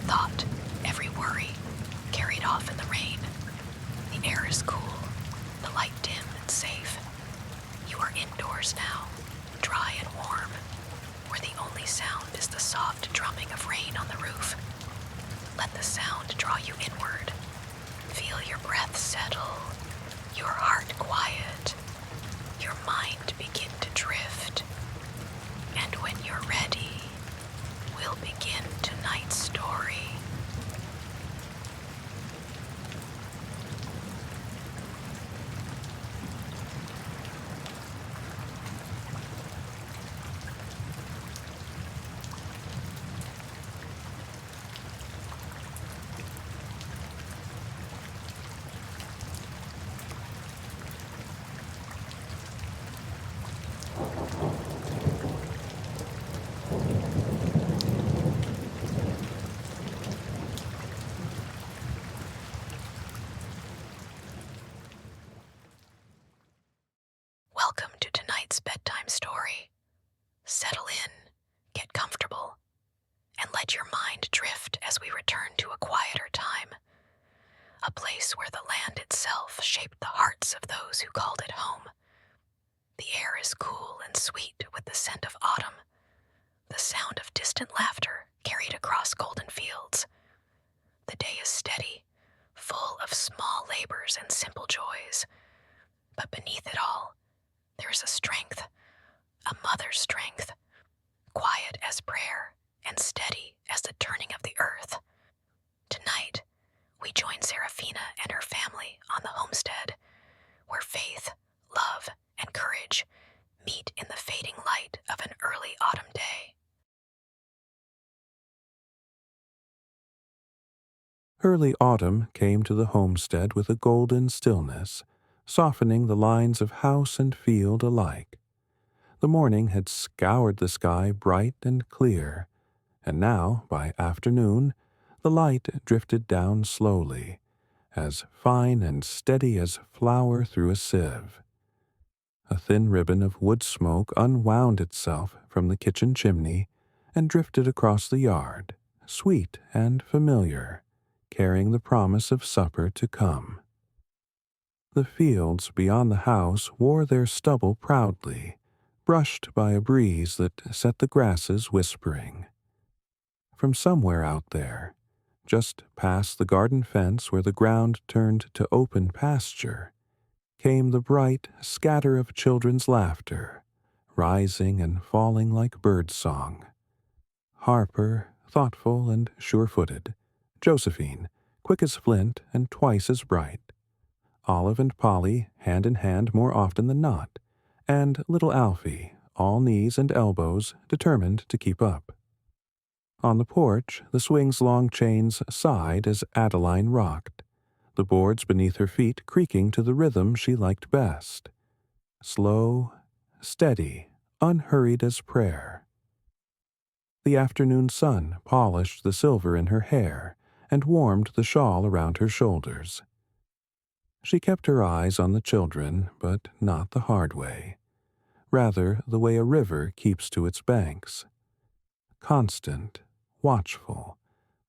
thought, every worry, carried off in the rain. The air is cool, the light dim and safe. You are indoors now, dry and warm, where the only sound is the soft drumming of rain on the roof. Let the sound draw you inward. Feel your breath settle, your heart quiet, your mind begin to drift. And when you're ready, we'll begin tonight's story. Welcome to tonight's bedtime story. Settle in, get comfortable, and let your mind drift as we return to a quieter time. A place where the land itself shaped the hearts of those who called it home. The air is cool and sweet with the scent of autumn, the sound of distant laughter carried across golden fields. The day is steady, full of small labors and simple joys. But beneath it all, there is a strength, a mother's strength, quiet as prayer and steady as the turning of the earth. Tonight, we join Serafina and her family on the homestead, where faith, love, and courage meet in the fading light of an early autumn day. Early autumn came to the homestead with a golden stillness, softening the lines of house and field alike. The morning had scoured the sky bright and clear, and now, by afternoon, the light drifted down slowly, as fine and steady as flour through a sieve. A thin ribbon of wood smoke unwound itself from the kitchen chimney and drifted across the yard, sweet and familiar, carrying the promise of supper to come. The fields beyond the house wore their stubble proudly, brushed by a breeze that set the grasses whispering. From somewhere out there, just past the garden fence where the ground turned to open pasture, came the bright scatter of children's laughter, rising and falling like bird song. Harper, thoughtful and sure-footed, Josephine, quick as flint and twice as bright, Olive and Polly, hand in hand more often than not, and little Alfie, all knees and elbows, determined to keep up. On the porch, the swing's long chains sighed as Adeline rocked, the boards beneath her feet creaking to the rhythm she liked best. Slow, steady, unhurried as prayer. The afternoon sun polished the silver in her hair and warmed the shawl around her shoulders. She kept her eyes on the children, but not the hard way. Rather, the way a river keeps to its banks. Constant, watchful,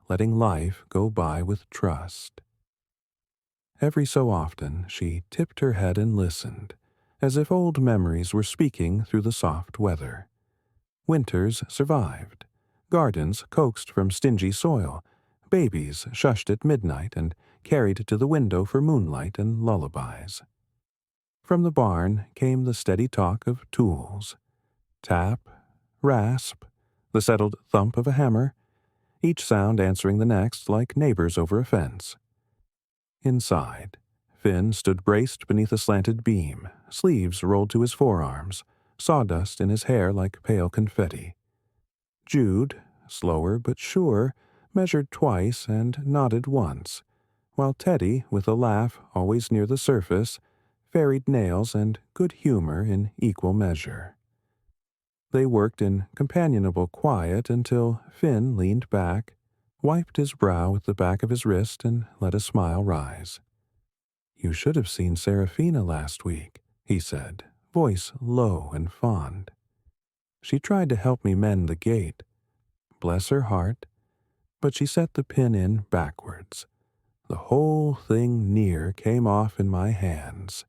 letting life go by with trust. Every so often she tipped her head and listened, as if old memories were speaking through the soft weather. Winters survived, gardens coaxed from stingy soil, babies shushed at midnight and carried to the window for moonlight and lullabies. From the barn came the steady talk of tools. Tap, rasp, the settled thump of a hammer, each sound answering the next like neighbors over a fence. Inside, Finn stood braced beneath a slanted beam, sleeves rolled to his forearms, sawdust in his hair like pale confetti. Jude, slower but sure, measured twice and nodded once, while Teddy, with a laugh always near the surface, ferried nails and good humor in equal measure. They worked in companionable quiet until Finn leaned back, wiped his brow with the back of his wrist, and let a smile rise. "You should have seen Serafina last week," he said, voice low and fond. "She tried to help me mend the gate. Bless her heart, but she set the pin in backwards. The whole thing near came off in my hands.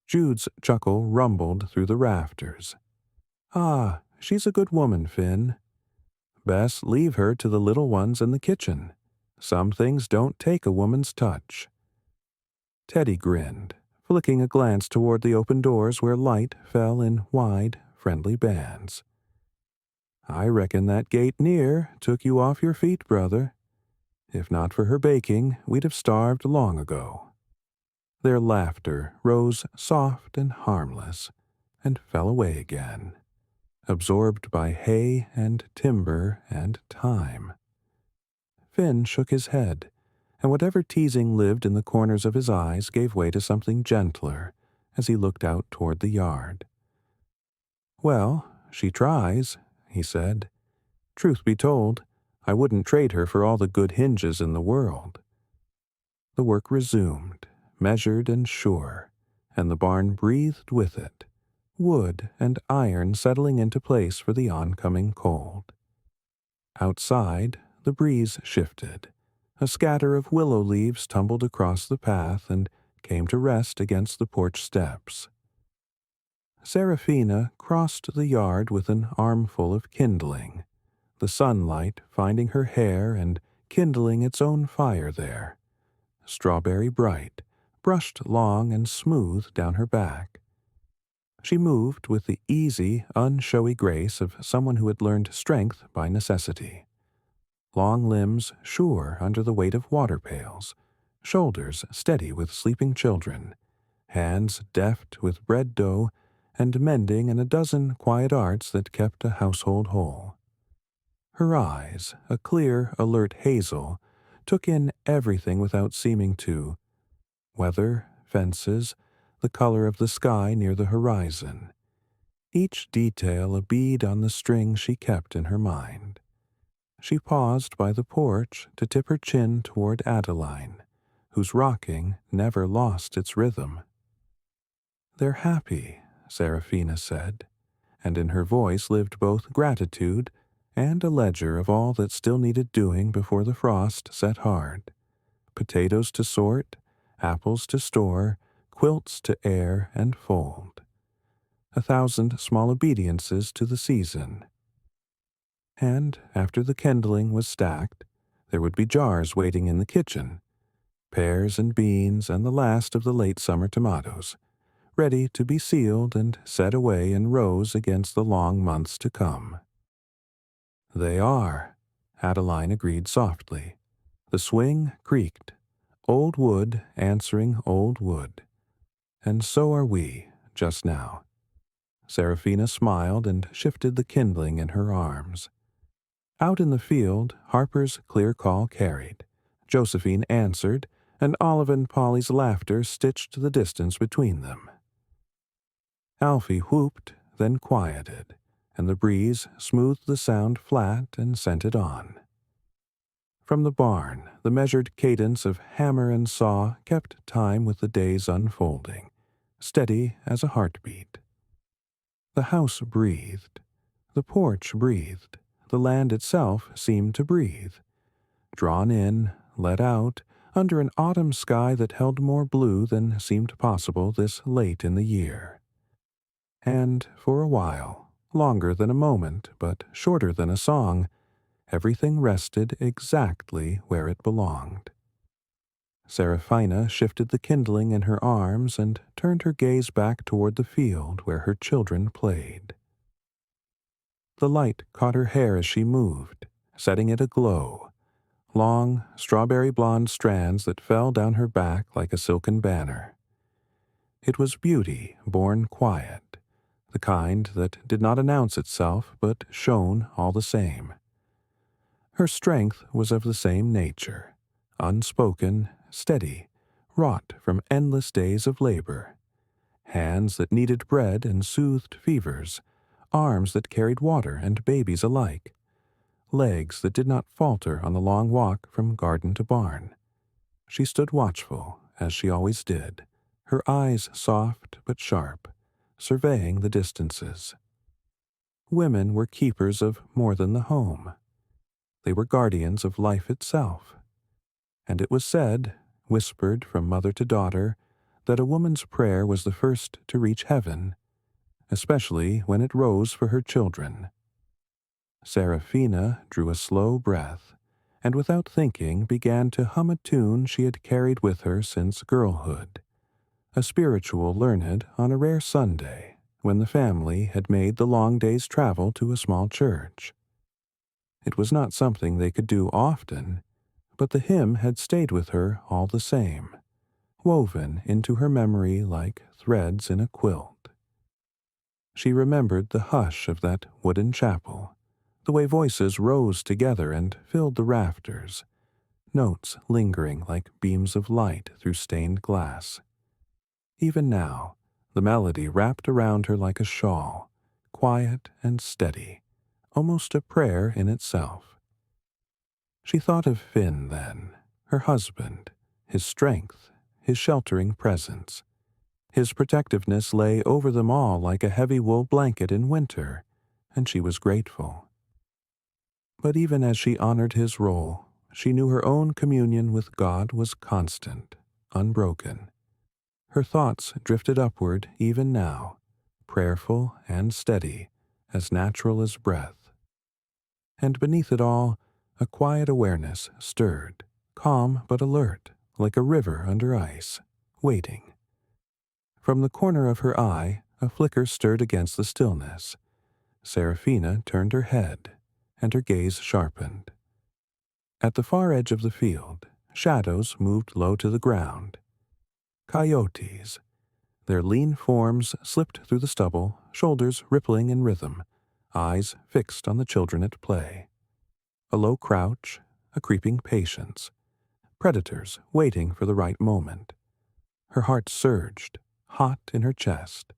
Jude's chuckle rumbled through the rafters. Ah, she's a good woman, Finn. Best leave her to the little ones in the kitchen. Some things don't take a woman's touch. Teddy grinned, flicking a glance toward the open doors where light fell in wide, friendly bands. I reckon that gate near took you off your feet, brother. If not for her baking, we'd have starved long ago. Their laughter rose soft and harmless, and fell away again, absorbed by hay and timber and time. Finn shook his head, and whatever teasing lived in the corners of his eyes gave way to something gentler as he looked out toward the yard. Well, she tries, he said. Truth be told, I wouldn't trade her for all the good hinges in the world. The work resumed, measured and sure, and the barn breathed with it, wood and iron settling into place for the oncoming cold. Outside, the breeze shifted. A scatter of willow leaves tumbled across the path and came to rest against the porch steps. Seraphina crossed the yard with an armful of kindling, the sunlight finding her hair and kindling its own fire there. Strawberry bright, brushed long and smooth down her back. She moved with the easy, unshowy grace of someone who had learned strength by necessity. Long limbs sure under the weight of water pails, shoulders steady with sleeping children, hands deft with bread dough and mending and a dozen quiet arts that kept a household whole. Her eyes, a clear, alert hazel, took in everything without seeming to. Weather, fences, the color of the sky near the horizon. Each detail a bead on the string she kept in her mind. She paused by the porch to tip her chin toward Adeline, whose rocking never lost its rhythm. They're happy, Seraphina said, and in her voice lived both gratitude and a ledger of all that still needed doing before the frost set hard. Potatoes to sort, apples to store, quilts to air and fold. 1,000 small obediences to the season. And after the kindling was stacked, there would be jars waiting in the kitchen, pears and beans and the last of the late summer tomatoes, ready to be sealed and set away in rows against the long months to come. They are, Adeline agreed softly. The swing creaked, old wood answering old wood. And so are we, just now. Seraphina smiled and shifted the kindling in her arms. Out in the field, Harper's clear call carried. Josephine answered, and Olive and Polly's laughter stitched the distance between them. Alfie whooped, then quieted, and the breeze smoothed the sound flat and sent it on. From the barn, the measured cadence of hammer and saw kept time with the day's unfolding, steady as a heartbeat. The house breathed. The porch breathed. The land itself seemed to breathe. Drawn in, let out, under an autumn sky that held more blue than seemed possible this late in the year. And for a while, longer than a moment, but shorter than a song, everything rested exactly where it belonged. Seraphina shifted the kindling in her arms and turned her gaze back toward the field where her children played. The light caught her hair as she moved, setting it aglow, long, strawberry-blonde strands that fell down her back like a silken banner. It was beauty born quiet, the kind that did not announce itself but shone all the same. Her strength was of the same nature, unspoken, steady, wrought from endless days of labor. Hands that kneaded bread and soothed fevers, arms that carried water and babies alike, legs that did not falter on the long walk from garden to barn. She stood watchful, as she always did, her eyes soft but sharp, surveying the distances. Women were keepers of more than the home. They were guardians of life itself. And it was said, whispered from mother to daughter, that a woman's prayer was the first to reach heaven, especially when it rose for her children. Seraphina drew a slow breath, and without thinking began to hum a tune she had carried with her since girlhood, a spiritual learned on a rare Sunday when the family had made the long day's travel to a small church. It was not something they could do often, but the hymn had stayed with her all the same, woven into her memory like threads in a quilt. She remembered the hush of that wooden chapel, the way voices rose together and filled the rafters, notes lingering like beams of light through stained glass. Even now, the melody wrapped around her like a shawl, quiet and steady, almost a prayer in itself. She thought of Finn then, her husband, his strength, his sheltering presence. His protectiveness lay over them all like a heavy wool blanket in winter, and she was grateful. But even as she honored his role, she knew her own communion with God was constant, unbroken. Her thoughts drifted upward even now, prayerful and steady, as natural as breath. And beneath it all, a quiet awareness stirred, calm but alert, like a river under ice, waiting. From the corner of her eye, a flicker stirred against the stillness. Seraphina turned her head, and her gaze sharpened. At the far edge of the field, shadows moved low to the ground. Coyotes. Their lean forms slipped through the stubble, shoulders rippling in rhythm, eyes fixed on the children at play. A low crouch, a creeping patience. Predators waiting for the right moment. Her heart surged, hot in her chest.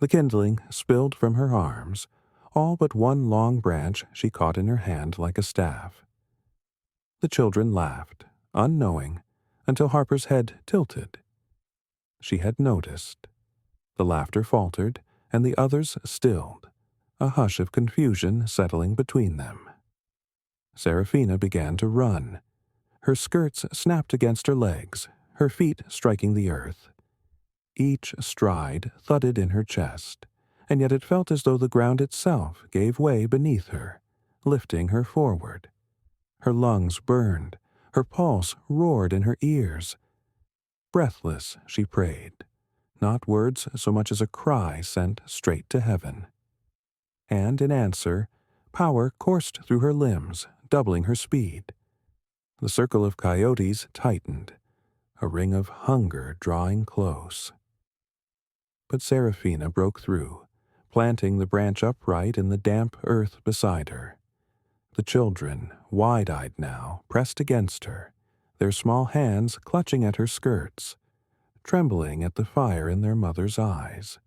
The kindling spilled from her arms, all but one long branch she caught in her hand like a staff. The children laughed, unknowing, until Harper's head tilted. She had noticed. The laughter faltered, and the others stilled, a hush of confusion settling between them. Seraphina began to run. Her skirts snapped against her legs, her feet striking the earth. Each stride thudded in her chest, and yet it felt as though the ground itself gave way beneath her, lifting her forward. Her lungs burned, her pulse roared in her ears. Breathless, she prayed, not words so much as a cry sent straight to heaven. And in answer, power coursed through her limbs, doubling her speed. The circle of coyotes tightened, a ring of hunger drawing close. But Seraphina broke through, planting the branch upright in the damp earth beside her. The children, wide-eyed now, pressed against her, their small hands clutching at her skirts, trembling at the fire in their mother's eyes.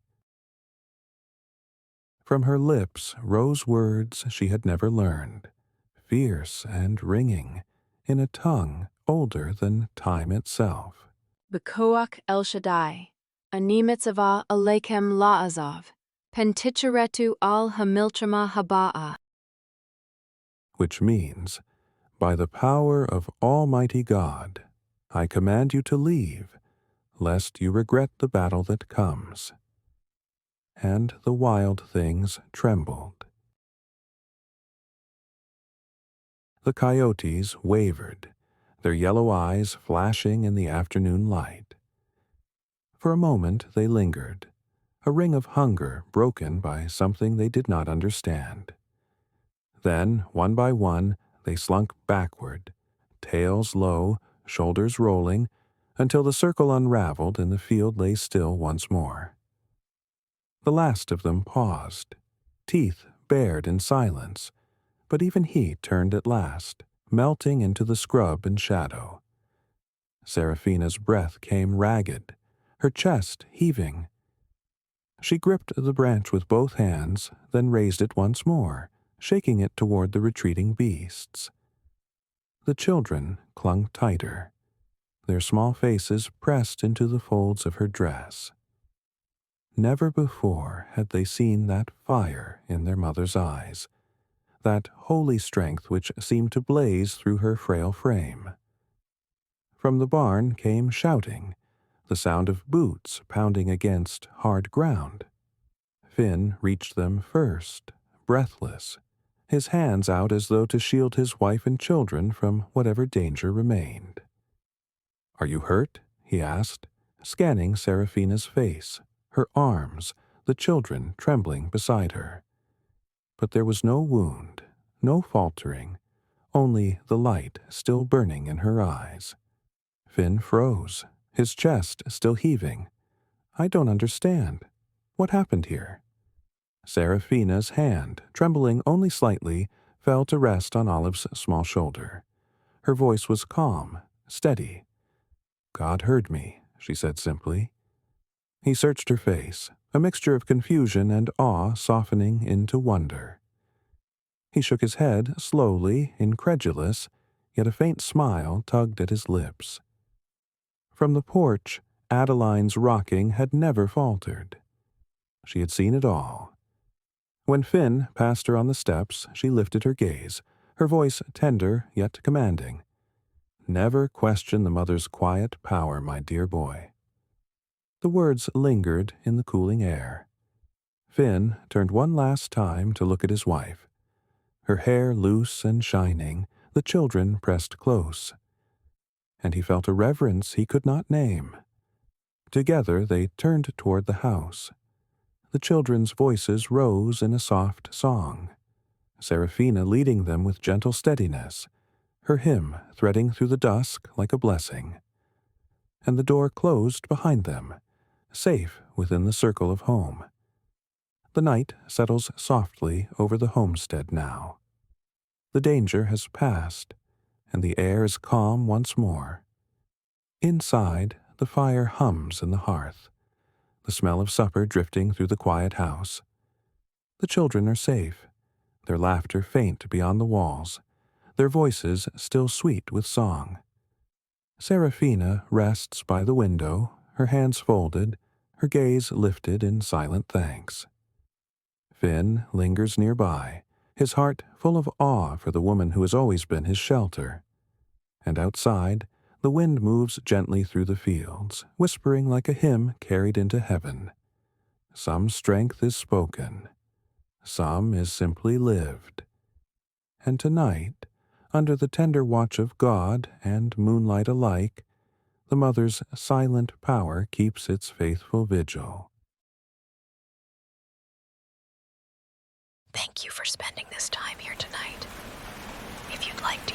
From her lips rose words she had never learned, fierce and ringing, in a tongue older than time itself. Bekoach El Shaddai, Animetzava Aleichem La'azov, Penticheretu al Hamiltrama Haba'a. Which means, by the power of Almighty God, I command you to leave, lest you regret the battle that comes. And the wild things trembled. The coyotes wavered, their yellow eyes flashing in the afternoon light. For a moment they lingered, a ring of hunger broken by something they did not understand. Then, one by one, they slunk backward, tails low, shoulders rolling, until the circle unraveled and the field lay still once more. The last of them paused, teeth bared in silence, but even he turned at last, melting into the scrub and shadow. Seraphina's breath came ragged, her chest heaving. She gripped the branch with both hands, then raised it once more, shaking it toward the retreating beasts. The children clung tighter, their small faces pressed into the folds of her dress. Never before had they seen that fire in their mother's eyes, that holy strength which seemed to blaze through her frail frame. From the barn came shouting, the sound of boots pounding against hard ground. Finn reached them first, breathless, his hands out as though to shield his wife and children from whatever danger remained. "Are you hurt?" he asked, scanning Seraphina's face, her arms, the children trembling beside her. But there was no wound, no faltering, only the light still burning in her eyes. Finn froze, his chest still heaving. "I don't understand. What happened here?" Seraphina's hand, trembling only slightly, fell to rest on Olive's small shoulder. Her voice was calm, steady. "God heard me," she said simply. He searched her face, a mixture of confusion and awe softening into wonder. He shook his head slowly, incredulous, yet a faint smile tugged at his lips. From the porch, Adeline's rocking had never faltered. She had seen it all. When Finn passed her on the steps, she lifted her gaze, her voice tender yet commanding. "Never question the mother's quiet power, my dear boy." The words lingered in the cooling air. Finn turned one last time to look at his wife. Her hair loose and shining, the children pressed close. And he felt a reverence he could not name. Together they turned toward the house. The children's voices rose in a soft song, Seraphina leading them with gentle steadiness, her hymn threading through the dusk like a blessing. And the door closed behind them, safe within the circle of home. The night settles softly over the homestead now. The danger has passed, and the air is calm once more. Inside, the fire hums in the hearth, the smell of supper drifting through the quiet house. The children are safe, their laughter faint beyond the walls, their voices still sweet with song. Seraphina rests by the window, her hands folded, her gaze lifted in silent thanks. Finn lingers nearby, his heart full of awe for the woman who has always been his shelter. And outside, the wind moves gently through the fields, whispering like a hymn carried into heaven. Some strength is spoken, some is simply lived. And tonight, under the tender watch of God and moonlight alike, the mother's silent power keeps its faithful vigil. Thank you for spending this time here tonight. If you'd like to